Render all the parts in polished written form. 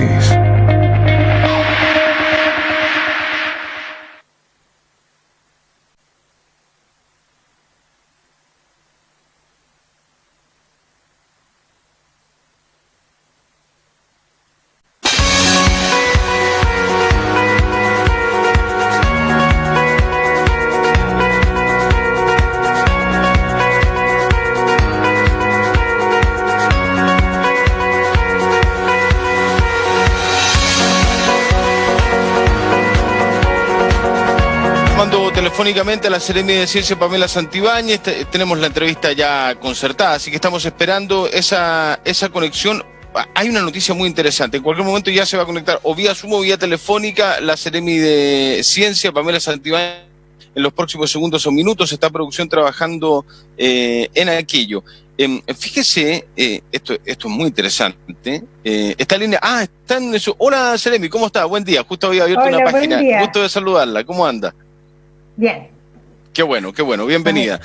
análisis. Telefónicamente a la Seremi de Ciencia, Pamela Santibáñez, tenemos la entrevista ya concertada, así que estamos esperando esa conexión. Hay una noticia muy interesante, en cualquier momento ya se va a conectar o vía Zoom o vía telefónica la Seremi de Ciencia, Pamela Santibáñez, en los próximos segundos o minutos. Está producción trabajando en aquello. Fíjese, esto es muy interesante. Esta línea, está en eso. Hola Seremi, ¿cómo está? Buen día, justo había abierto una página. Gusto de saludarla, ¿cómo anda? Bien. Qué bueno, bienvenida.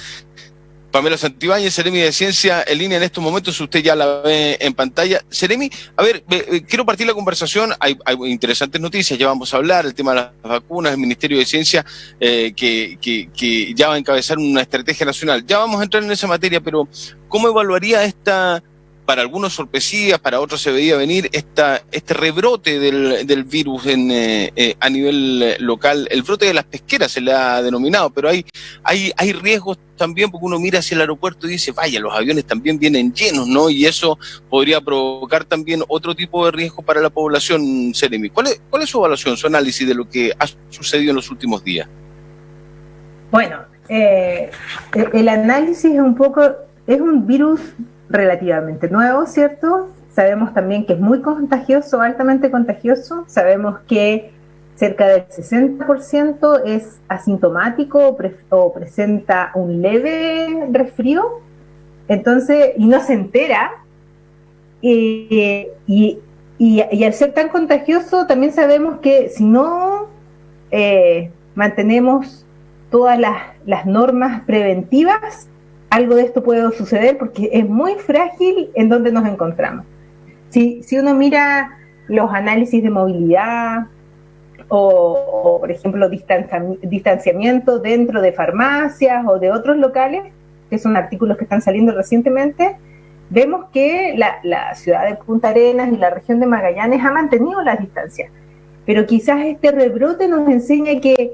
Pamela Santibáñez, Seremi de Ciencia, en línea en estos momentos, usted ya la ve en pantalla. Seremi, a ver, quiero partir la conversación, hay interesantes noticias, ya vamos a hablar, el tema de las vacunas, el Ministerio de Ciencia, que ya va a encabezar una estrategia nacional. Ya vamos a entrar en esa materia, pero ¿cómo evaluaría esta, para algunos sorpresivas, para otros se veía venir, este rebrote del virus a nivel local? El brote de las pesqueras se le ha denominado, pero hay riesgos también, porque uno mira hacia el aeropuerto y dice, vaya, los aviones también vienen llenos, ¿no? Y eso podría provocar también otro tipo de riesgo para la población, Seremi. ¿Cuál es su evaluación, su análisis de lo que ha sucedido en los últimos días? Bueno, el análisis es un virus relativamente nuevo, ¿cierto? Sabemos también que es muy contagioso, altamente contagioso. Sabemos que cerca del 60% es asintomático o presenta un leve resfrío. Entonces, y no se entera. Y al ser tan contagioso, también sabemos que si no mantenemos todas las normas preventivas, algo de esto puede suceder, porque es muy frágil en donde nos encontramos. Si uno mira los análisis de movilidad o por ejemplo, distanciamiento dentro de farmacias o de otros locales, que son artículos que están saliendo recientemente, vemos que la ciudad de Punta Arenas y la región de Magallanes ha mantenido las distancias. Pero quizás este rebrote nos enseña que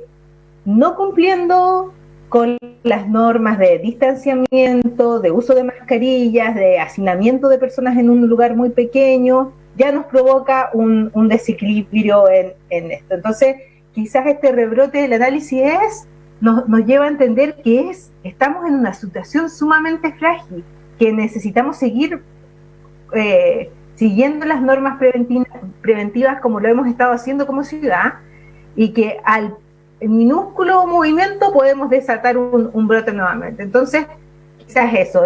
no cumpliendo con las normas de distanciamiento, de uso de mascarillas, de hacinamiento de personas en un lugar muy pequeño, ya nos provoca un desequilibrio en esto. Entonces, quizás este rebrote del análisis nos lleva a entender que estamos en una situación sumamente frágil, que necesitamos seguir siguiendo las normas preventivas como lo hemos estado haciendo como ciudad, y que al minúsculo movimiento podemos desatar un brote nuevamente. Entonces, quizás eso,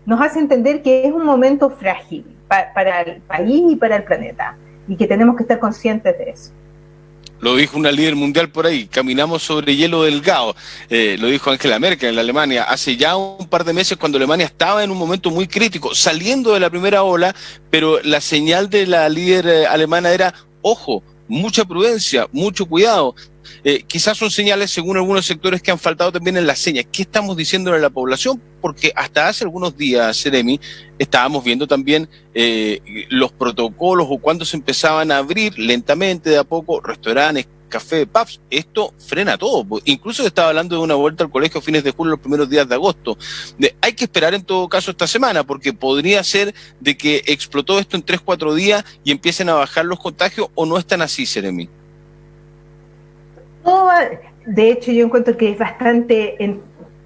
nos hace entender que es un momento frágil para el país y para el planeta, y que tenemos que estar conscientes de eso. Lo dijo una líder mundial por ahí, caminamos sobre hielo delgado, lo dijo Angela Merkel en la Alemania, hace ya un par de meses, cuando Alemania estaba en un momento muy crítico, saliendo de la primera ola, pero la señal de la líder alemana era, ojo, mucha prudencia, mucho cuidado. Quizás son señales, según algunos sectores, que han faltado también en las señas. ¿Qué estamos diciendo a la población? Porque hasta hace algunos días, Seremi, estábamos viendo también los protocolos o cuando se empezaban a abrir lentamente, de a poco, restaurantes, café, pubs. Esto frena todo. Incluso se estaba hablando de una vuelta al colegio a fines de julio, los primeros días de agosto. Hay que esperar en todo caso esta semana, porque podría ser de que explotó esto en 3-4 días y empiecen a bajar los contagios, o no es tan así, Seremi. De hecho, yo encuentro que es bastante,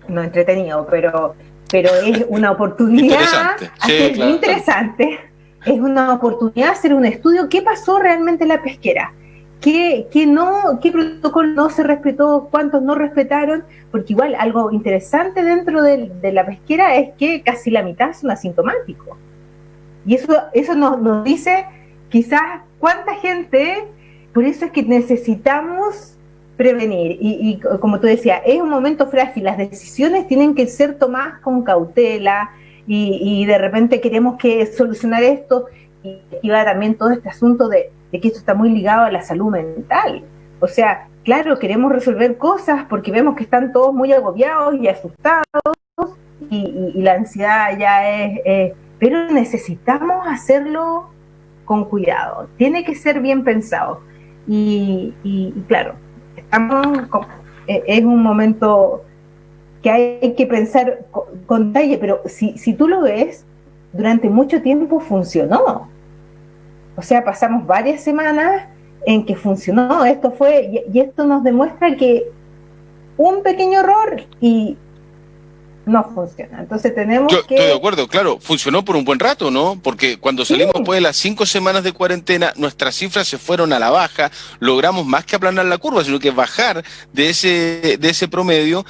no entretenido, pero es una oprtunidad. Interesante. Sí, es claro, interesante. Es una oportunidad de hacer un estudio. ¿Qué pasó realmente en la pesquera? ¿Qué protocolo no se respetó? ¿Cuántos no respetaron? Porque igual algo interesante dentro de la pesquera es que casi la mitad son asintomáticos. Y eso nos dice quizás cuánta gente. Por eso es que necesitamos prevenir, y como tú decías, es un momento frágil, las decisiones tienen que ser tomadas con cautela, y de repente queremos solucionar esto, aquí va también todo este asunto de que esto está muy ligado a la salud mental. O sea, claro, queremos resolver cosas porque vemos que están todos muy agobiados y asustados y la ansiedad ya es pero necesitamos hacerlo con cuidado, tiene que ser bien pensado. Y claro, es un momento que hay que pensar con detalle, pero si tú lo ves, durante mucho tiempo funcionó. O sea, pasamos varias semanas en que funcionó. Y esto nos demuestra que un pequeño error y no funciona. Entonces tenemos que... Estoy de acuerdo, claro, funcionó por un buen rato, ¿no? Porque cuando salimos después de las 5 semanas de cuarentena, nuestras cifras se fueron a la baja, logramos más que aplanar la curva, sino que bajar de ese promedio,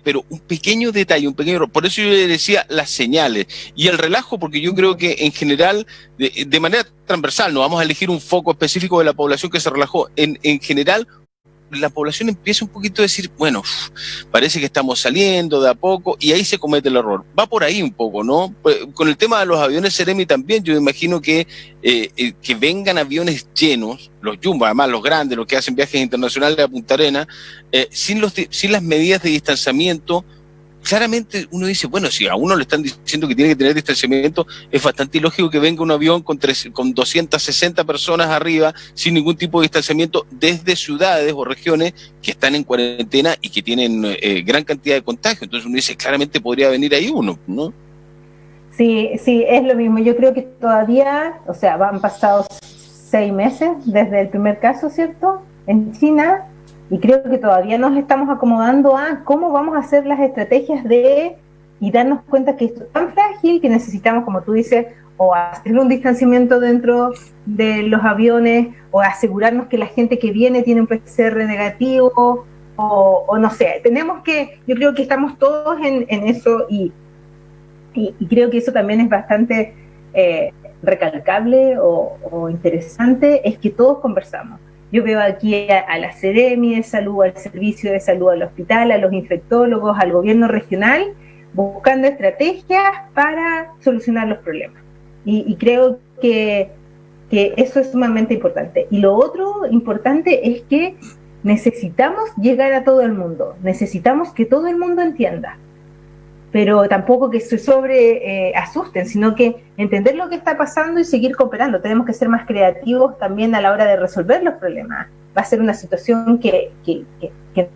pero un pequeño detalle, un pequeño error. Por eso yo le decía las señales y el relajo, porque yo creo que en general, de manera transversal, no vamos a elegir un foco específico de la población que se relajó, en general, la población empieza un poquito a decir, bueno, parece que estamos saliendo de a poco, y ahí se comete el error. Va por ahí un poco, ¿no? Con el tema de los aviones Seremi también, yo me imagino que vengan aviones llenos, los Jumbo, además los grandes, los que hacen viajes internacionales a Punta Arenas, sin las medidas de distanciamiento. Claramente uno dice, bueno, si a uno le están diciendo que tiene que tener distanciamiento, es bastante ilógico que venga un avión con 260 personas arriba, sin ningún tipo de distanciamiento, desde ciudades o regiones que están en cuarentena y que tienen gran cantidad de contagios. Entonces uno dice, claramente podría venir ahí uno, ¿no? Sí, es lo mismo. Yo creo que todavía, o sea, han pasado 6 meses desde el primer caso, ¿cierto? En China. Y creo que todavía nos estamos acomodando a cómo vamos a hacer las estrategias y darnos cuenta que esto es tan frágil que necesitamos, como tú dices, o hacer un distanciamiento dentro de los aviones, o asegurarnos que la gente que viene tiene un PCR negativo, o no sé, yo creo que estamos todos en eso y creo que eso también es bastante recalcable o interesante, es que todos conversamos. Yo veo aquí a la Seremi de Salud, al Servicio de Salud, al hospital, a los infectólogos, al gobierno regional, buscando estrategias para solucionar los problemas. Y creo que eso es sumamente importante. Y lo otro importante es que necesitamos llegar a todo el mundo, necesitamos que todo el mundo entienda, pero tampoco que se asusten, sino que entender lo que está pasando y seguir cooperando. Tenemos que ser más creativos también a la hora de resolver los problemas. Va a ser una situación que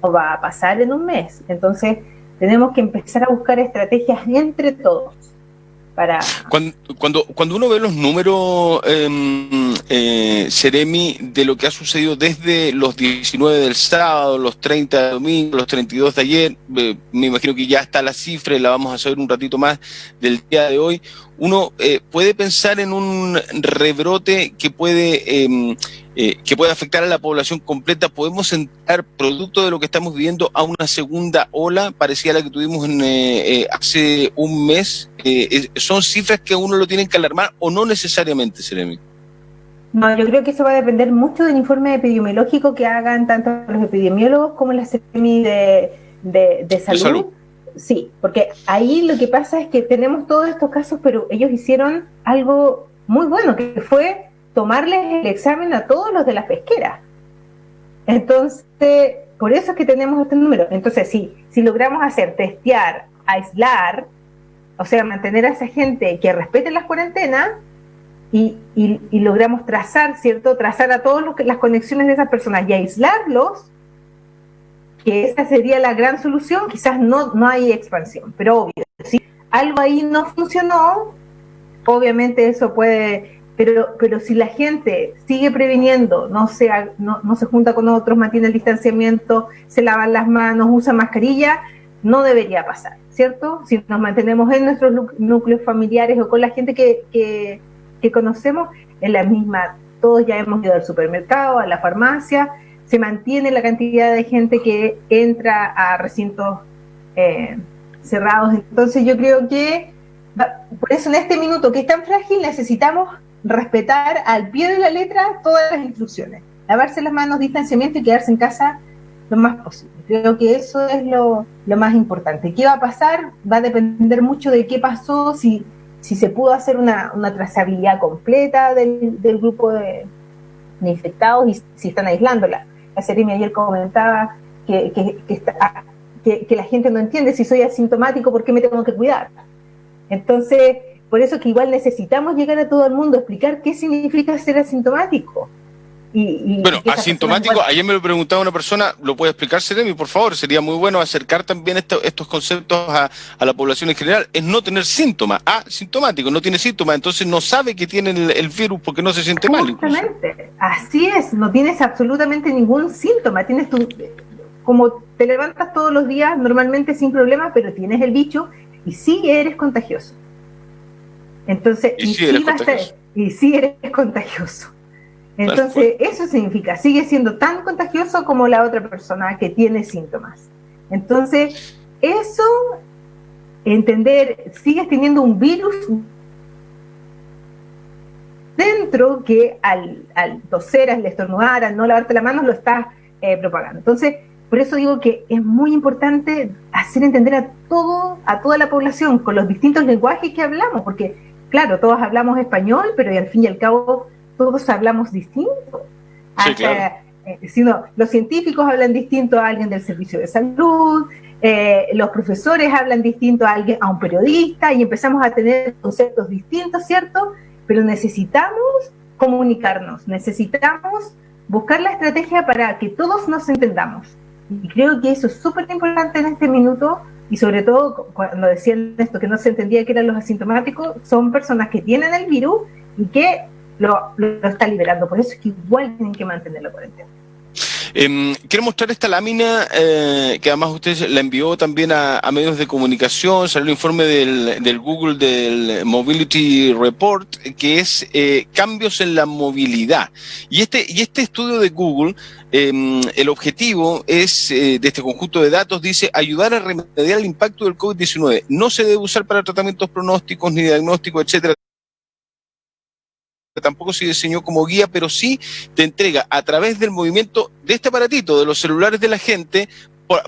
no va a pasar en un mes. Entonces, tenemos que empezar a buscar estrategias entre todos. Cuando uno ve los números, Seremi, de lo que ha sucedido desde los 19 del sábado, los 30 de domingo, los 32 de ayer, me imagino que ya está la cifra y la vamos a saber un ratito más del día de hoy, uno puede pensar en un rebrote que puede afectar a la población completa. ¿Podemos entrar, producto de lo que estamos viviendo, a una segunda ola parecida a la que tuvimos hace un mes? ¿Son cifras que a uno lo tienen que alarmar o no necesariamente, Seremi? No, yo creo que eso va a depender mucho del informe epidemiológico que hagan tanto los epidemiólogos como la Seremi de salud. Sí, porque ahí lo que pasa es que tenemos todos estos casos, pero ellos hicieron algo muy bueno, que fue tomarles el examen a todos los de las pesqueras. Entonces, por eso es que tenemos este número. Entonces, si logramos testear, aislar, o sea, mantener a esa gente que respete las cuarentenas y logramos trazar, ¿cierto? Trazar a todas las conexiones de esas personas y aislarlos, que esa sería la gran solución. Quizás no hay expansión, pero obvio, si algo ahí no funcionó, obviamente eso puede... Pero si la gente sigue previniendo, no se junta con otros, mantiene el distanciamiento, se lavan las manos, usa mascarilla, no debería pasar, ¿cierto? Si nos mantenemos en nuestros núcleos familiares o con la gente que conocemos, en la misma, todos ya hemos ido al supermercado, a la farmacia, se mantiene la cantidad de gente que entra a recintos cerrados. Entonces yo creo que, por eso en este minuto que es tan frágil, necesitamos respetar al pie de la letra todas las instrucciones, lavarse las manos, distanciamiento y quedarse en casa lo más posible. Creo que eso es lo más importante. ¿Qué va a pasar? Va a depender mucho de qué pasó, si si se pudo hacer una trazabilidad completa del grupo de infectados y si están aislándola. La Seremi ayer comentaba que la gente no entiende, si soy asintomático, ¿por qué me tengo que cuidar? Entonces, por eso que igual necesitamos llegar a todo el mundo, explicar qué significa ser asintomático. Bueno, asintomático, ayer me lo preguntaba una persona, ¿lo puede explicar, Seremi, por favor? Sería muy bueno acercar también estos conceptos a la población en general. Es no tener síntomas, asintomático, no tiene síntomas, entonces no sabe que tiene el virus porque no se siente mal. Exactamente, así es, no tienes absolutamente ningún síntoma, tienes como te levantas todos los días normalmente sin problema, pero tienes el bicho y sí eres contagioso. Entonces, y sí eres contagioso. Entonces, eso significa, sigue siendo tan contagioso como la otra persona que tiene síntomas. Entonces, eso, entender, sigues teniendo un virus dentro que al toser, al estornudar, al no lavarte la mano, lo estás propagando. Entonces, por eso digo que es muy importante hacer entender a toda la población con los distintos lenguajes que hablamos, porque, claro, todos hablamos español, pero al fin y al cabo todos hablamos distinto. Sí, claro. Los científicos hablan distinto a alguien del servicio de salud, los profesores hablan distinto a un periodista y empezamos a tener conceptos distintos, ¿cierto? Pero necesitamos comunicarnos, necesitamos buscar la estrategia para que todos nos entendamos. Y creo que eso es súper importante en este minuto, y sobre todo cuando decían esto, que no se entendía que eran los asintomáticos, son personas que tienen el virus y que lo está liberando, por eso es que igual tienen que mantener la cuarentena. Quiero mostrar esta lámina que además usted la envió también a medios de comunicación. Salió el informe del Google del Mobility Report, que es cambios en la movilidad. Y este estudio de Google, el objetivo es, de este conjunto de datos, dice ayudar a remediar el impacto del COVID-19. No se debe usar para tratamientos pronósticos ni diagnósticos, etcétera. Tampoco se diseñó como guía, pero sí te entrega a través del movimiento de este aparatito, de los celulares de la gente,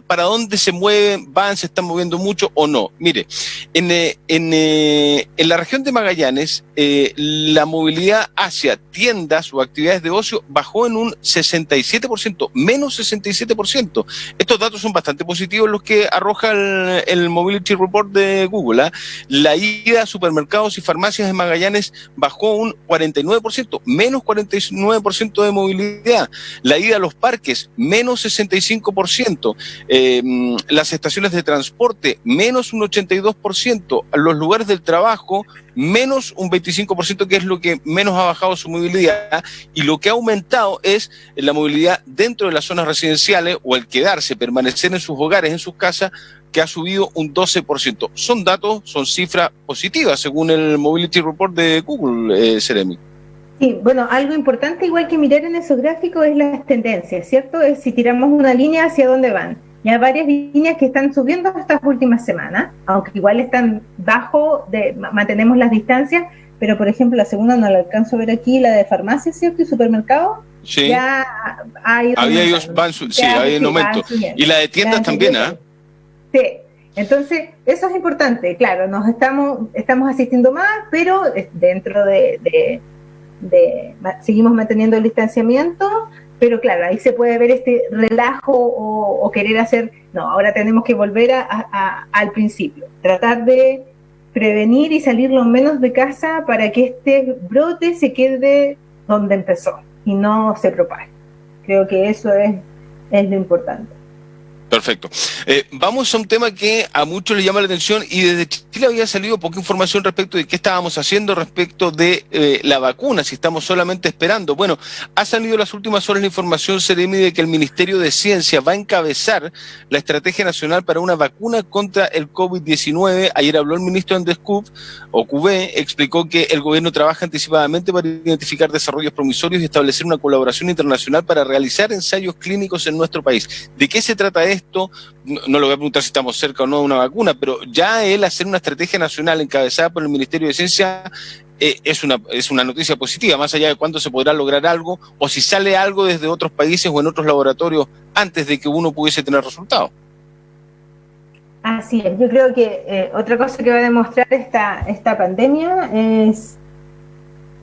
para dónde se mueven, se están moviendo mucho o no. Mire, en la región de Magallanes, la movilidad hacia tiendas o actividades de ocio bajó en un 67%, menos 67%. Estos datos son bastante positivos los que arroja el Mobility Report de Google. La ida a supermercados y farmacias en Magallanes bajó un 49%, menos 49% de movilidad. La ida a los parques, menos 65%. Las estaciones de transporte, menos un 82%, los lugares del trabajo, menos un 25%, que es lo que menos ha bajado su movilidad, y lo que ha aumentado es la movilidad dentro de las zonas residenciales, o el quedarse, permanecer en sus hogares, en sus casas, que ha subido un 12%. Son datos, son cifras positivas, según el Mobility Report de Google, Seremi. Sí, bueno, algo importante igual que mirar en esos gráficos es las tendencias, ¿cierto? Es si tiramos una línea hacia dónde van. Y hay varias líneas que están subiendo estas últimas semanas, aunque igual están bajo, mantenemos las distancias, pero por ejemplo la segunda no la alcanzo a ver aquí, la de farmacia, ¿cierto? Y supermercado, sí. Ya ha ido en aumento. Y la de tiendas también, ¿ah? Sí. Entonces, eso es importante, claro, nos estamos asistiendo más, pero dentro seguimos manteniendo el distanciamiento, pero claro, ahí se puede ver este relajo o querer hacer, no, ahora tenemos que volver al principio, tratar de prevenir y salir lo menos de casa para que este brote se quede donde empezó y no se propague. Creo que eso es lo importante. Perfecto. Vamos a un tema que a muchos les llama la atención, y desde Chile había salido poca información respecto de qué estábamos haciendo respecto de la vacuna, si estamos solamente esperando. Bueno, ha salido las últimas horas la información, Seremi, de que el Ministerio de Ciencia va a encabezar la Estrategia Nacional para una vacuna contra el COVID-19. Ayer habló el ministro Andrés Cubé, explicó que el gobierno trabaja anticipadamente para identificar desarrollos promisorios y establecer una colaboración internacional para realizar ensayos clínicos en nuestro país. ¿De qué se trata esto? No le voy a preguntar si estamos cerca o no de una vacuna, pero ya el hacer una estrategia nacional encabezada por el Ministerio de Ciencia es una noticia positiva, más allá de cuándo se podrá lograr algo, o si sale algo desde otros países o en otros laboratorios antes de que uno pudiese tener resultados. Así es, yo creo que otra cosa que va a demostrar esta pandemia es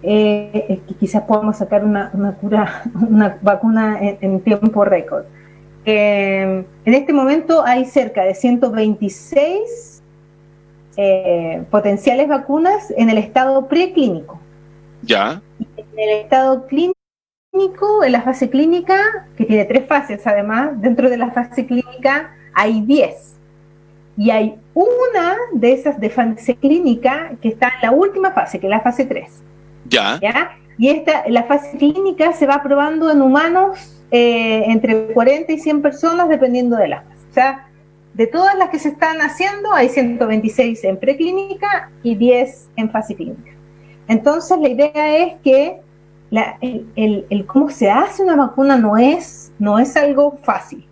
que quizás podamos sacar una cura, una vacuna en tiempo récord. En este momento hay cerca de 126 potenciales vacunas en el estado preclínico. Ya. En el estado clínico, en la fase clínica, que tiene 3 fases además, dentro de la fase clínica hay 10. Y hay una de esas de fase clínica que está en la última fase, que es la fase 3. Ya. Y la fase clínica se va probando en humanos entre 40 y 100 personas, dependiendo de la fase. O sea, de todas las que se están haciendo, hay 126 en preclínica y 10 en fase clínica. Entonces, la idea es que el cómo se hace una vacuna no es algo fácil.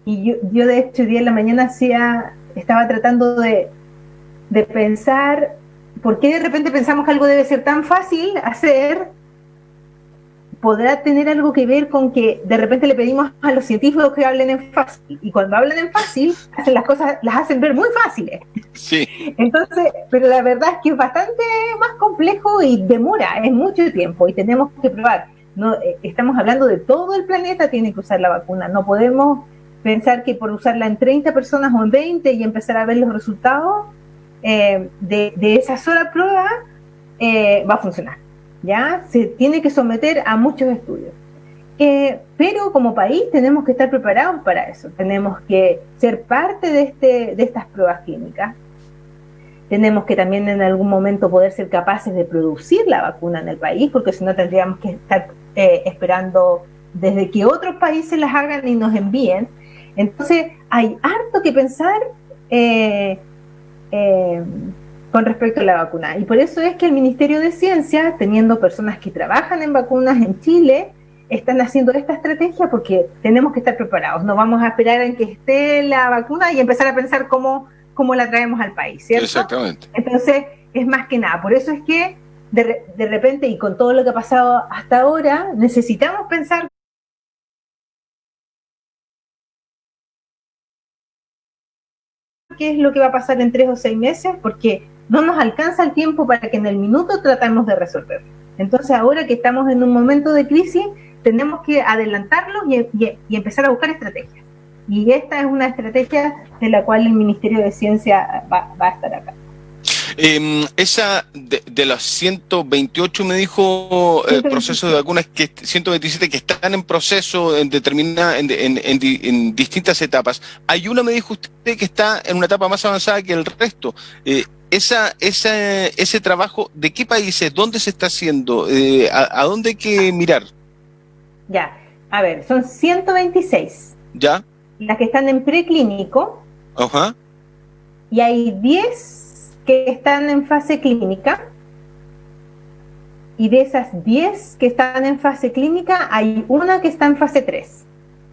Y yo de hecho, hoy día en la mañana estaba tratando de pensar por qué de repente pensamos que algo debe ser tan fácil hacer. Podrá tener algo que ver con que de repente le pedimos a los científicos que hablen en fácil, y cuando hablan en fácil, hacen las cosas, las hacen ver muy fáciles. Sí. Entonces, pero la verdad es que es bastante más complejo y demora, es mucho tiempo, y tenemos que probar. No, estamos hablando de todo el planeta tiene que usar la vacuna, no podemos pensar que por usarla en 30 personas o en 20 y empezar a ver los resultados de esa sola prueba va a funcionar. ¿Ya? Se tiene que someter a muchos estudios. Pero como país tenemos que estar preparados para eso. Tenemos que ser parte de estas pruebas clínicas. Tenemos que también en algún momento poder ser capaces de producir la vacuna en el país, porque si no tendríamos que estar esperando desde que otros países las hagan y nos envíen. Entonces hay harto que pensar con respecto a la vacuna. Y por eso es que el Ministerio de Ciencia, teniendo personas que trabajan en vacunas en Chile, están haciendo esta estrategia porque tenemos que estar preparados. No vamos a esperar en que esté la vacuna y empezar a pensar cómo la traemos al país, ¿cierto? Exactamente. Entonces, es más que nada. Por eso es que de repente, y con todo lo que ha pasado hasta ahora, necesitamos pensar qué es lo que va a pasar en 3 o 6 meses, porque no nos alcanza el tiempo para que en el minuto tratemos de resolver. Entonces, ahora que estamos en un momento de crisis, tenemos que adelantarlo y empezar a buscar estrategias. Y esta es una estrategia de la cual el Ministerio de Ciencia va a estar acá. Esa de los 128 me dijo procesos de vacunas, que 127 que están en proceso en distintas etapas. Hay una, me dijo usted, que está en una etapa más avanzada que el resto. Ese trabajo, ¿de qué países? ¿Dónde se está haciendo? ¿A dónde hay que mirar? Ya, a ver, son 126. ¿Ya? Las que están en preclínico. Ajá. Y hay 10 que están en fase clínica, y de esas 10 que están en fase clínica, hay una que está en fase 3.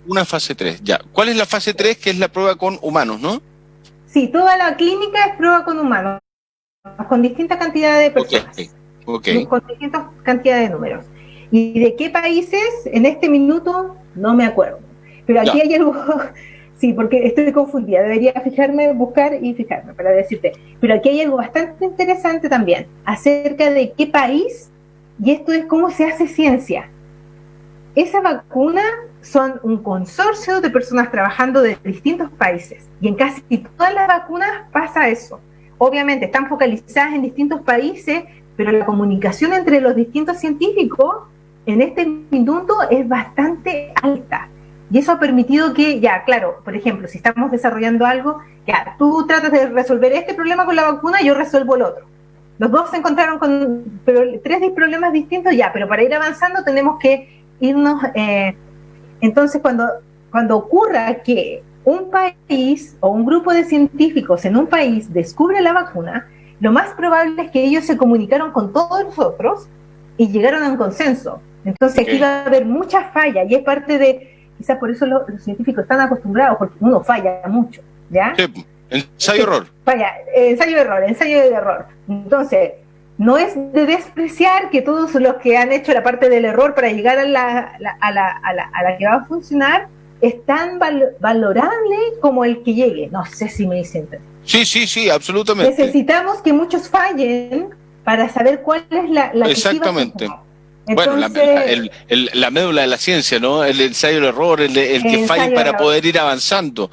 Una fase 3, ya. ¿Cuál es la fase 3? Que es la prueba con humanos, ¿no? Sí, toda la clínica es prueba con humanos, con distintas cantidades de personas, okay. Con distintas cantidades de números. ¿Y de qué países? En este minuto no me acuerdo, pero aquí hay algo. Sí, porque estoy confundida, debería buscar y fijarme para decirte. Pero aquí hay algo bastante interesante también, acerca de qué país, y esto es cómo se hace ciencia. Esa vacuna son un consorcio de personas trabajando de distintos países, y en casi todas las vacunas pasa eso. Obviamente están focalizadas en distintos países, pero la comunicación entre los distintos científicos en este minuto es bastante alta. Y eso ha permitido que, ya, claro, por ejemplo, si estamos desarrollando algo, ya, tú tratas de resolver este problema con la vacuna, yo resuelvo el otro. Los dos se encontraron con 3 problemas distintos, ya, pero para ir avanzando tenemos que irnos. Entonces, cuando ocurra que un país o un grupo de científicos en un país descubre la vacuna, lo más probable es que ellos se comunicaron con todos los otros y llegaron a un consenso. Entonces, aquí va a haber muchas fallas, y es parte de. Quizás por eso los científicos están acostumbrados, porque uno falla mucho, ¿ya? Sí, ensayo-error. Ensayo-error. Entonces, no es de despreciar que todos los que han hecho la parte del error para llegar a la que va a funcionar, es tan valorable como el que llegue. No sé si me dicen. Sí, absolutamente. Necesitamos que muchos fallen para saber cuál es la exactamente. Que sí va a funcionar. Entonces, bueno, la médula de la ciencia, ¿no? El ensayo del error, el que falle para poder ir avanzando,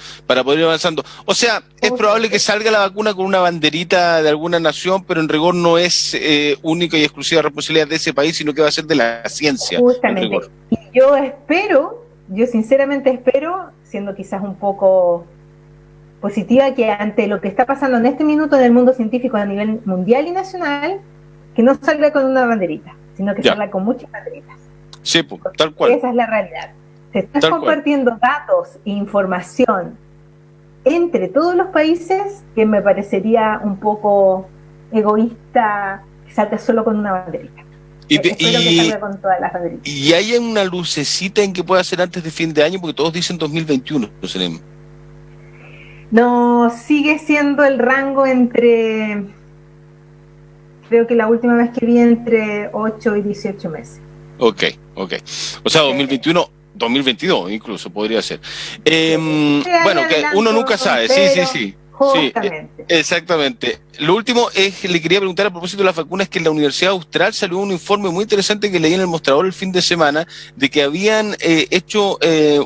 O sea, es probable que salga la vacuna con una banderita de alguna nación, pero en rigor no es única y exclusiva responsabilidad de ese país, sino que va a ser de la ciencia. Justamente. Y yo sinceramente espero, siendo quizás un poco positiva, que ante lo que está pasando en este minuto en el mundo científico a nivel mundial y nacional, que no salga con una banderita, sino que salga con muchas banderitas. Sí, tal cual. Esa es la realidad. Se están compartiendo datos e información entre todos los países que me parecería un poco egoísta que salga solo con una banderita. Espero que salga con todas las banderitas. ¿Y hay una lucecita en que pueda ser antes de fin de año? Porque todos dicen 2021, no sé. No, sigue siendo el rango entre, creo que la última vez que vi, entre 8 y 18 meses. Ok. O sea, 2021, 2022 incluso podría ser. Bueno, que uno nunca sabe, sí. Justamente. Sí, exactamente. Lo último es, le quería preguntar a propósito de las vacunas, que en la Universidad Austral salió un informe muy interesante que leí en el mostrador el fin de semana, de que habían hecho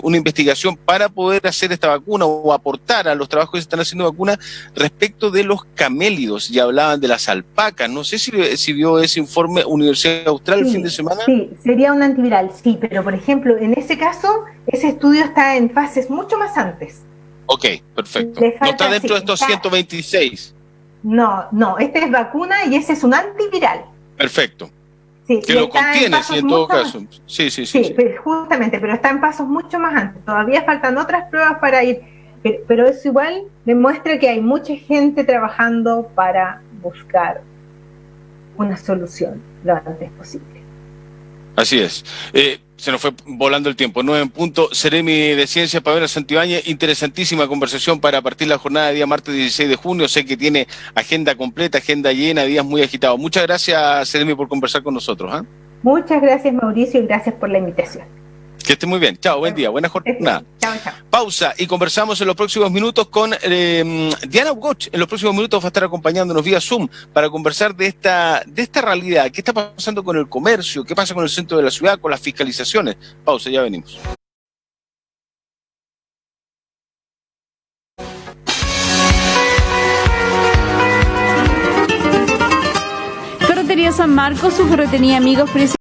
una investigación para poder hacer esta vacuna o aportar a los trabajos que se están haciendo vacunas respecto de los camélidos, y hablaban de las alpacas. No sé si vio ese informe Universidad Austral el fin de semana. Sí, sería un antiviral, sí, pero por ejemplo, en ese caso, ese estudio está en fases mucho más antes. Ok, perfecto. No está dentro de estos 126. No, este es vacuna y ese es un antiviral. Perfecto. Sí, que lo contiene, sí, en todo caso. Sí. Pero justamente, pero está en pasos mucho más antes. Todavía faltan otras pruebas para ir, pero eso igual demuestra que hay mucha gente trabajando para buscar una solución lo antes posible. Así es. Se nos fue volando el tiempo. 9 en punto. Seremi de Ciencia, Pamela Santibáñez. Interesantísima conversación para partir la jornada de día martes 16 de junio. Sé que tiene agenda completa, agenda llena, días muy agitados. Muchas gracias, Seremi, por conversar con nosotros. Muchas gracias, Mauricio, y gracias por la invitación. Que esté muy bien. Chao, buen día, buena jornada. Chao. Pausa y conversamos en los próximos minutos con Diana Ugoch. En los próximos minutos va a estar acompañándonos vía Zoom para conversar de esta realidad. ¿Qué está pasando con el comercio? ¿Qué pasa con el centro de la ciudad? Con las fiscalizaciones. Pausa, ya venimos. Ferretería San Marcos, su ferretería amiga ofrece